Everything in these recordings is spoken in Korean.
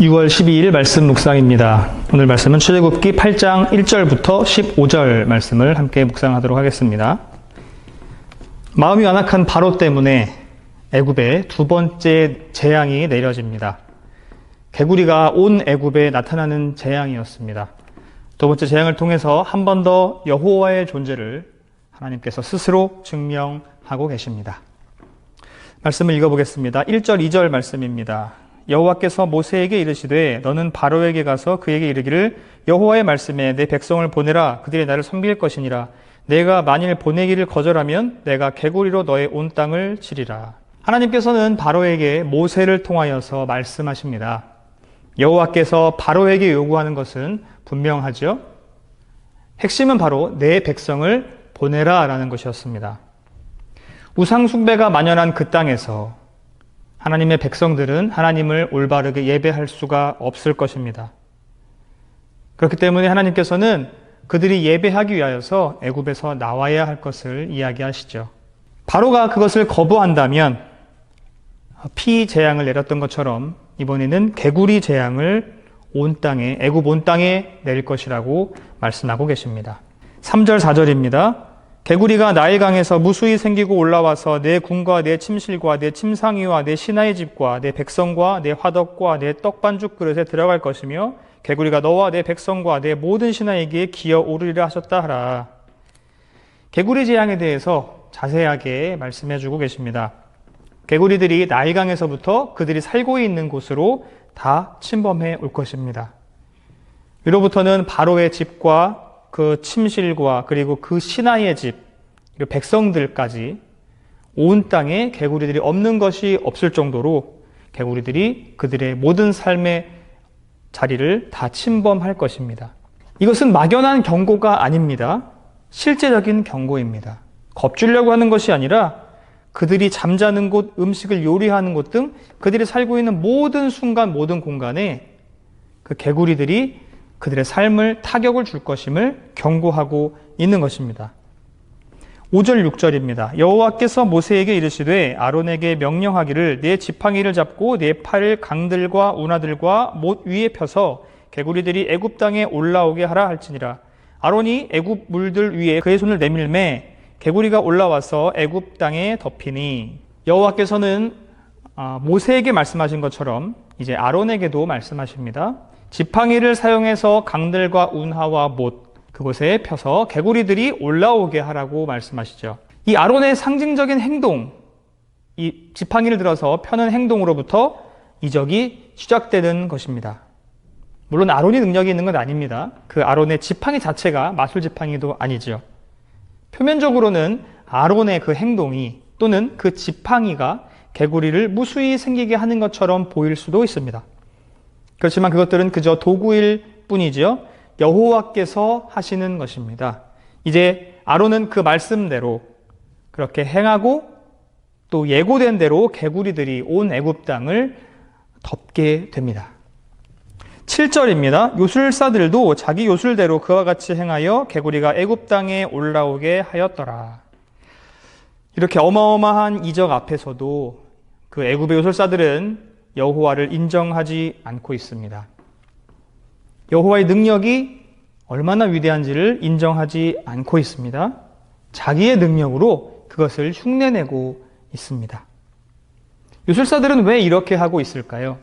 6월 12일 말씀 묵상입니다. 오늘 말씀은 출애굽기 8장 1절부터 15절 말씀을 함께 묵상하도록 하겠습니다. 마음이 완악한 바로 때문에 애굽에 두 번째 재앙이 내려집니다. 개구리가 온 애굽에 나타나는 재앙이었습니다. 두 번째 재앙을 통해서 한 번 더 여호와의 존재를 하나님께서 스스로 증명하고 계십니다. 말씀을 읽어보겠습니다. 1절, 2절 말씀입니다. 여호와께서 모세에게 이르시되 너는 바로에게 가서 그에게 이르기를 여호와의 말씀에 내 백성을 보내라. 그들이 나를 섬길 것이니라. 내가 만일 보내기를 거절하면 내가 개구리로 너의 온 땅을 치리라. 하나님께서는 바로에게 모세를 통하여서 말씀하십니다. 여호와께서 바로에게 요구하는 것은 분명하죠. 핵심은 바로 내 백성을 보내라 라는 것이었습니다. 우상 숭배가 만연한 그 땅에서 하나님의 백성들은 하나님을 올바르게 예배할 수가 없을 것입니다. 그렇기 때문에 하나님께서는 그들이 예배하기 위하여서 애굽에서 나와야 할 것을 이야기하시죠. 바로가 그것을 거부한다면 피 재앙을 내렸던 것처럼 이번에는 개구리 재앙을 온 땅에, 애굽 온 땅에 내릴 것이라고 말씀하고 계십니다. 3절, 4절입니다. 개구리가 나일강에서 무수히 생기고 올라와서 내 궁과 내 침실과 내 침상위와 내 신하의 집과 내 백성과 내 화덕과 내 떡반죽 그릇에 들어갈 것이며 개구리가 너와 내 백성과 내 모든 신하에게 기어오르리라 하셨다 하라. 개구리 재앙에 대해서 자세하게 말씀해 주고 계십니다. 개구리들이 나일강에서부터 그들이 살고 있는 곳으로 다 침범해 올 것입니다. 위로부터는 바로의 집과 그 침실과 그리고 그 신하의 집, 그리고 백성들까지 온 땅에 개구리들이 없는 것이 없을 정도로 개구리들이 그들의 모든 삶의 자리를 다 침범할 것입니다. 이것은 막연한 경고가 아닙니다. 실제적인 경고입니다. 겁주려고 하는 것이 아니라 그들이 잠자는 곳, 음식을 요리하는 곳 등 그들이 살고 있는 모든 순간, 모든 공간에 그 개구리들이 그들의 삶을 타격을 줄 것임을 경고하고 있는 것입니다. 5절, 6절입니다. 여호와께서 모세에게 이르시되 아론에게 명령하기를 내 지팡이를 잡고 내 팔을 강들과 운하들과 못 위에 펴서 개구리들이 애굽 땅에 올라오게 하라 할지니라. 아론이 애굽 물들 위에 그의 손을 내밀매 개구리가 올라와서 애굽 땅에 덮이니. 여호와께서는 모세에게 말씀하신 것처럼 이제 아론에게도 말씀하십니다. 지팡이를 사용해서 강들과 운하와 못 그곳에 펴서 개구리들이 올라오게 하라고 말씀하시죠. 이 아론의 상징적인 행동, 이 지팡이를 들어서 펴는 행동으로부터 이적이 시작되는 것입니다. 물론 아론이 능력이 있는 건 아닙니다. 그 아론의 지팡이 자체가 마술 지팡이도 아니죠. 표면적으로는 아론의 그 행동이 또는 그 지팡이가 개구리를 무수히 생기게 하는 것처럼 보일 수도 있습니다. 그렇지만 그것들은 그저 도구일 뿐이지요. 여호와께서 하시는 것입니다. 이제 아론은 그 말씀대로 그렇게 행하고 또 예고된 대로 개구리들이 온 애굽 땅을 덮게 됩니다. 7절입니다. 요술사들도 자기 요술대로 그와 같이 행하여 개구리가 애굽 땅에 올라오게 하였더라. 이렇게 어마어마한 이적 앞에서도 그 애굽의 요술사들은 여호와를 인정하지 않고 있습니다. 여호와의 능력이 얼마나 위대한지를 인정하지 않고 있습니다. 자기의 능력으로 그것을 흉내내고 있습니다. 요술사들은 왜 이렇게 하고 있을까요?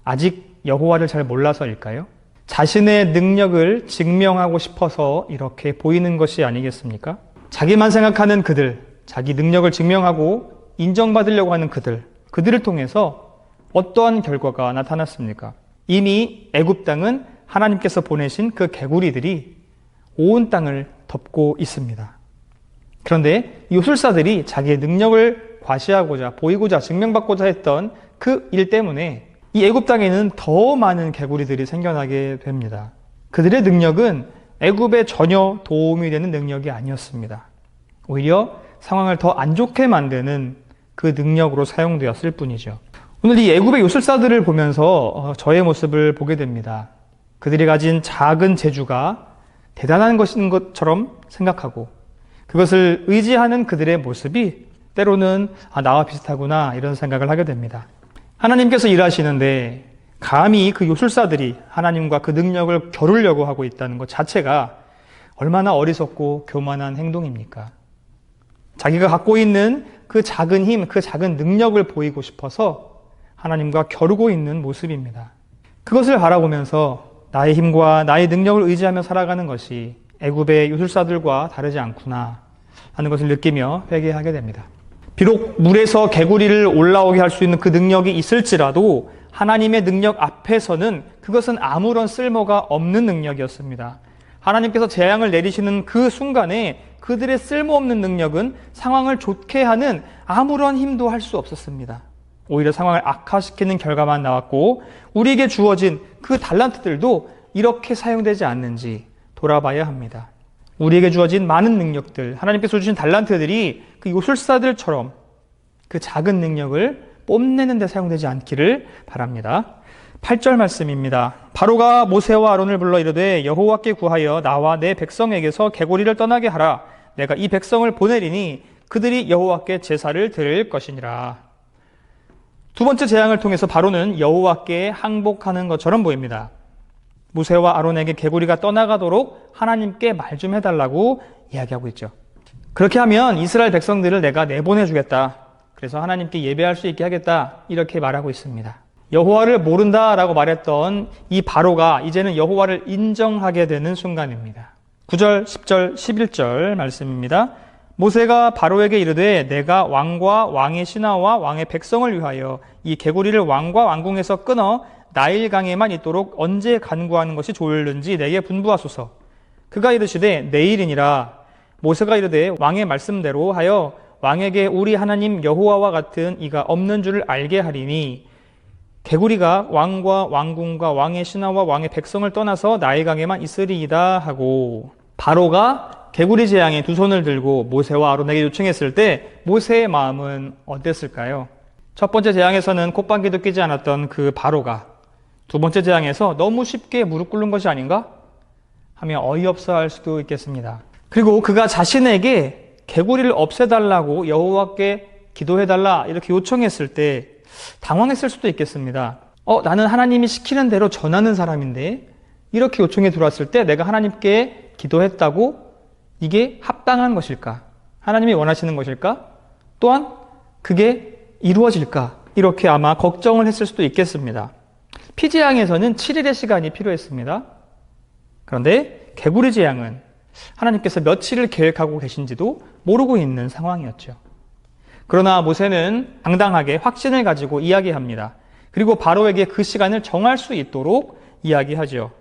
아직 여호와를 잘 몰라서일까요? 자신의 능력을 증명하고 싶어서 이렇게 보이는 것이 아니겠습니까? 자기만 생각하는 그들, 자기 능력을 증명하고 인정받으려고 하는 그들을 통해서 어떠한 결과가 나타났습니까? 이미 애굽 땅은 하나님께서 보내신 그 개구리들이 온 땅을 덮고 있습니다. 그런데 요술사들이 자기의 능력을 과시하고자 보이고자 증명받고자 했던 그 일 때문에 이 애굽 땅에는 더 많은 개구리들이 생겨나게 됩니다. 그들의 능력은 애굽에 전혀 도움이 되는 능력이 아니었습니다. 오히려 상황을 더 안 좋게 만드는 그 능력으로 사용되었을 뿐이죠. 오늘 이 애굽의 요술사들을 보면서 저의 모습을 보게 됩니다. 그들이 가진 작은 재주가 대단한 것인 것처럼 생각하고 그것을 의지하는 그들의 모습이 때로는 나와 비슷하구나 이런 생각을 하게 됩니다. 하나님께서 일하시는데 감히 그 요술사들이 하나님과 그 능력을 겨루려고 하고 있다는 것 자체가 얼마나 어리석고 교만한 행동입니까? 자기가 갖고 있는 그 작은 힘, 그 작은 능력을 보이고 싶어서 하나님과 겨루고 있는 모습입니다. 그것을 바라보면서 나의 힘과 나의 능력을 의지하며 살아가는 것이 애굽의 요술사들과 다르지 않구나 하는 것을 느끼며 회개하게 됩니다. 비록 물에서 개구리를 올라오게 할 수 있는 그 능력이 있을지라도 하나님의 능력 앞에서는 그것은 아무런 쓸모가 없는 능력이었습니다. 하나님께서 재앙을 내리시는 그 순간에 그들의 쓸모없는 능력은 상황을 좋게 하는 아무런 힘도 할 수 없었습니다. 오히려 상황을 악화시키는 결과만 나왔고 우리에게 주어진 그 달란트들도 이렇게 사용되지 않는지 돌아봐야 합니다. 우리에게 주어진 많은 능력들, 하나님께서 주신 달란트들이 그 요술사들처럼 그 작은 능력을 뽐내는 데 사용되지 않기를 바랍니다. 8절 말씀입니다. 바로가 모세와 아론을 불러 이르되 여호와께 구하여 나와 내 백성에게서 개구리를 떠나게 하라. 내가 이 백성을 보내리니 그들이 여호와께 제사를 드릴 것이니라. 두 번째 재앙을 통해서 바로는 여호와께 항복하는 것처럼 보입니다. 모세와 아론에게 개구리가 떠나가도록 하나님께 말 좀 해달라고 이야기하고 있죠. 그렇게 하면 이스라엘 백성들을 내가 내보내주겠다. 그래서 하나님께 예배할 수 있게 하겠다. 이렇게 말하고 있습니다. 여호와를 모른다라고 말했던 이 바로가 이제는 여호와를 인정하게 되는 순간입니다. 9절, 10절, 11절 말씀입니다. 모세가 바로에게 이르되 내가 왕과 왕의 신하와 왕의 백성을 위하여 이 개구리를 왕과 왕궁에서 끊어 나일강에만 있도록 언제 간구하는 것이 좋을는지 내게 분부하소서. 그가 이르시되 내일이니라. 모세가 이르되 왕의 말씀대로 하여 왕에게 우리 하나님 여호와와 같은 이가 없는 줄을 알게 하리니 개구리가 왕과 왕궁과 왕의 신하와 왕의 백성을 떠나서 나일강에만 있으리이다 하고, 바로가 개구리 재앙에 두 손을 들고 모세와 아론에게 요청했을 때 모세의 마음은 어땠을까요? 첫 번째 재앙에서는 콧방귀도 끼지 않았던 그 바로가 두 번째 재앙에서 너무 쉽게 무릎 꿇는 것이 아닌가 하며 어이없어 할 수도 있겠습니다. 그리고 그가 자신에게 개구리를 없애달라고 여호와께 기도해달라 이렇게 요청했을 때 당황했을 수도 있겠습니다. 나는 하나님이 시키는 대로 전하는 사람인데 이렇게 요청이 들어왔을 때 내가 하나님께 기도했다고 이게 합당한 것일까? 하나님이 원하시는 것일까? 또한 그게 이루어질까? 이렇게 아마 걱정을 했을 수도 있겠습니다. 피재앙에서는 7일의 시간이 필요했습니다. 그런데 개구리 재앙은 하나님께서 며칠을 계획하고 계신지도 모르고 있는 상황이었죠. 그러나 모세는 당당하게 확신을 가지고 이야기합니다. 그리고 바로에게 그 시간을 정할 수 있도록 이야기하죠.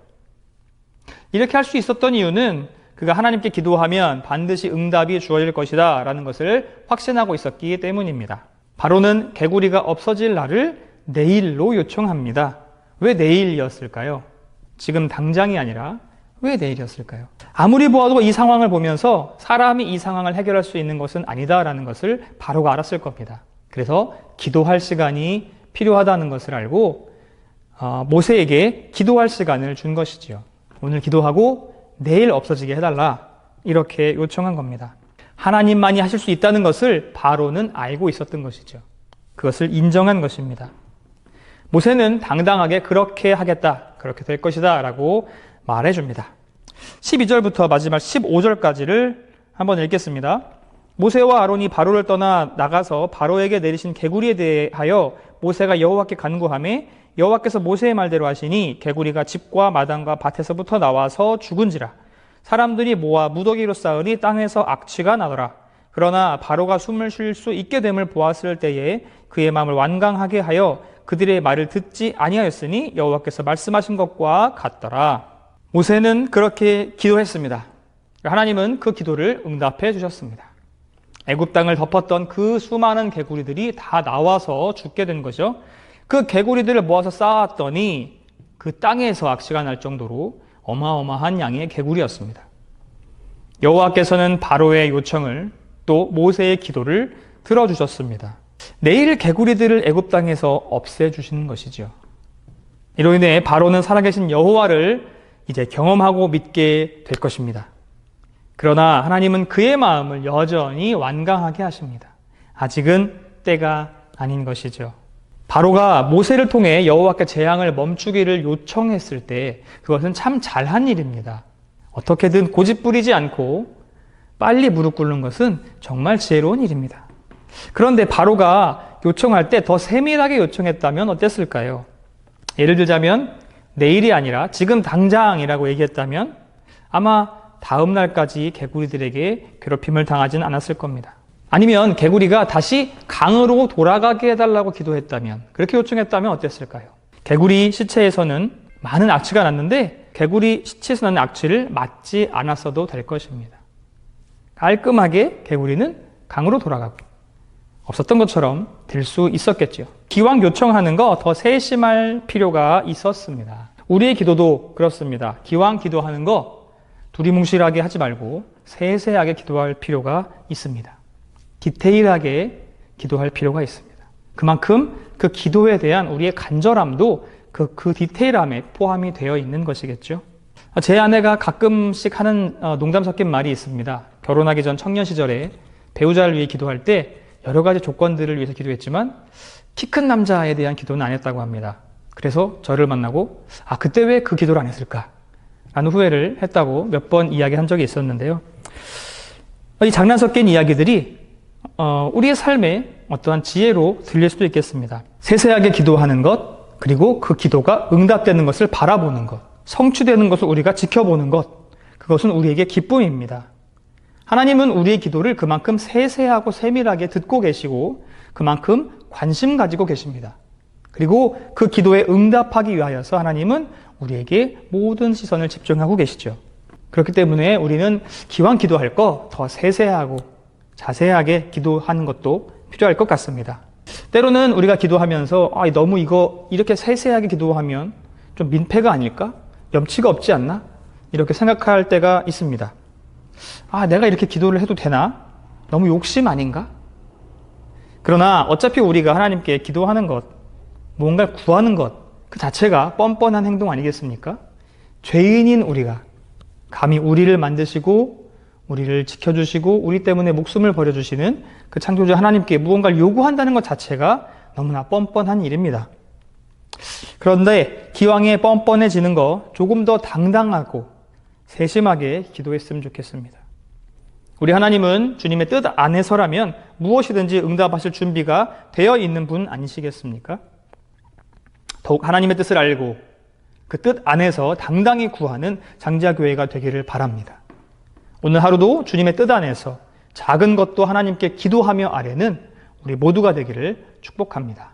이렇게 할 수 있었던 이유는 그가 하나님께 기도하면 반드시 응답이 주어질 것이다 라는 것을 확신하고 있었기 때문입니다. 바로는 개구리가 없어질 날을 내일로 요청합니다. 왜 내일이었을까요? 지금 당장이 아니라 왜 내일이었을까요? 아무리 보아도 이 상황을 보면서 사람이 이 상황을 해결할 수 있는 것은 아니다라는 것을 바로가 알았을 겁니다. 그래서 기도할 시간이 필요하다는 것을 알고 모세에게 기도할 시간을 준 것이지요. 오늘 기도하고 내일 없어지게 해달라 이렇게 요청한 겁니다. 하나님만이 하실 수 있다는 것을 바로는 알고 있었던 것이죠. 그것을 인정한 것입니다. 모세는 당당하게 그렇게 하겠다, 그렇게 될 것이다 라고 말해줍니다. 12절부터 마지막 15절까지를 한번 읽겠습니다. 모세와 아론이 바로를 떠나 나가서 바로에게 내리신 개구리에 대하여 모세가 여호와께 간구하매 여호와께서 모세의 말대로 하시니 개구리가 집과 마당과 밭에서부터 나와서 죽은지라. 사람들이 모아 무더기로 쌓으니 땅에서 악취가 나더라. 그러나 바로가 숨을 쉴 수 있게 됨을 보았을 때에 그의 마음을 완강하게 하여 그들의 말을 듣지 아니하였으니 여호와께서 말씀하신 것과 같더라. 모세는 그렇게 기도했습니다. 하나님은 그 기도를 응답해 주셨습니다. 애굽 땅을 덮었던 그 수많은 개구리들이 다 나와서 죽게 된 거죠. 그 개구리들을 모아서 쌓았더니 그 땅에서 악취가 날 정도로 어마어마한 양의 개구리였습니다. 여호와께서는 바로의 요청을 또 모세의 기도를 들어주셨습니다. 내일 개구리들을 애굽 땅에서 없애주시는 것이죠. 이로 인해 바로는 살아계신 여호와를 이제 경험하고 믿게 될 것입니다. 그러나 하나님은 그의 마음을 여전히 완강하게 하십니다. 아직은 때가 아닌 것이죠. 바로가 모세를 통해 여호와께 재앙을 멈추기를 요청했을 때 그것은 참 잘한 일입니다. 어떻게든 고집 부리지 않고 빨리 무릎 꿇는 것은 정말 지혜로운 일입니다. 그런데 바로가 요청할 때 더 세밀하게 요청했다면 어땠을까요? 예를 들자면 내일이 아니라 지금 당장이라고 얘기했다면 아마 다음 날까지 개구리들에게 괴롭힘을 당하지는 않았을 겁니다. 아니면 개구리가 다시 강으로 돌아가게 해달라고 기도했다면, 그렇게 요청했다면 어땠을까요? 개구리 시체에서는 많은 악취가 났는데 개구리 시체에서 나는 악취를 맡지 않았어도 될 것입니다. 깔끔하게 개구리는 강으로 돌아가고 없었던 것처럼 될 수 있었겠죠. 기왕 요청하는 거 더 세심할 필요가 있었습니다. 우리의 기도도 그렇습니다. 기왕 기도하는 거 두리뭉실하게 하지 말고 세세하게 기도할 필요가 있습니다. 디테일하게 기도할 필요가 있습니다. 그만큼 그 기도에 대한 우리의 간절함도 그 디테일함에 포함이 되어 있는 것이겠죠. 제 아내가 가끔씩 하는 농담 섞인 말이 있습니다. 결혼하기 전 청년 시절에 배우자를 위해 기도할 때 여러 가지 조건들을 위해서 기도했지만 키 큰 남자에 대한 기도는 안 했다고 합니다. 그래서 저를 만나고 그때 왜 그 기도를 안 했을까? 라는 후회를 했다고 몇 번 이야기한 적이 있었는데요. 이 장난 섞인 이야기들이 우리의 삶에 어떠한 지혜로 들릴 수도 있겠습니다. 세세하게 기도하는 것, 그리고 그 기도가 응답되는 것을 바라보는 것, 성취되는 것을 우리가 지켜보는 것, 그것은 우리에게 기쁨입니다. 하나님은 우리의 기도를 그만큼 세세하고 세밀하게 듣고 계시고 그만큼 관심 가지고 계십니다. 그리고 그 기도에 응답하기 위하여서 하나님은 우리에게 모든 시선을 집중하고 계시죠. 그렇기 때문에 우리는 기왕 기도할 거 더 세세하고 자세하게 기도하는 것도 필요할 것 같습니다. 때로는 우리가 기도하면서 너무 이렇게 세세하게 기도하면 좀 민폐가 아닐까? 염치가 없지 않나? 이렇게 생각할 때가 있습니다. 내가 이렇게 기도를 해도 되나? 너무 욕심 아닌가? 그러나 어차피 우리가 하나님께 기도하는 것, 뭔가를 구하는 것, 그 자체가 뻔뻔한 행동 아니겠습니까? 죄인인 우리가 감히 우리를 만드시고 우리를 지켜주시고 우리 때문에 목숨을 버려주시는 그 창조주 하나님께 무언가를 요구한다는 것 자체가 너무나 뻔뻔한 일입니다. 그런데 기왕에 뻔뻔해지는 거 조금 더 당당하고 세심하게 기도했으면 좋겠습니다. 우리 하나님은 주님의 뜻 안에서라면 무엇이든지 응답하실 준비가 되어 있는 분 아니시겠습니까? 더욱 하나님의 뜻을 알고 그 뜻 안에서 당당히 구하는 장지하교회가 되기를 바랍니다. 오늘 하루도 주님의 뜻 안에서 작은 것도 하나님께 기도하며 아뢰는 우리 모두가 되기를 축복합니다.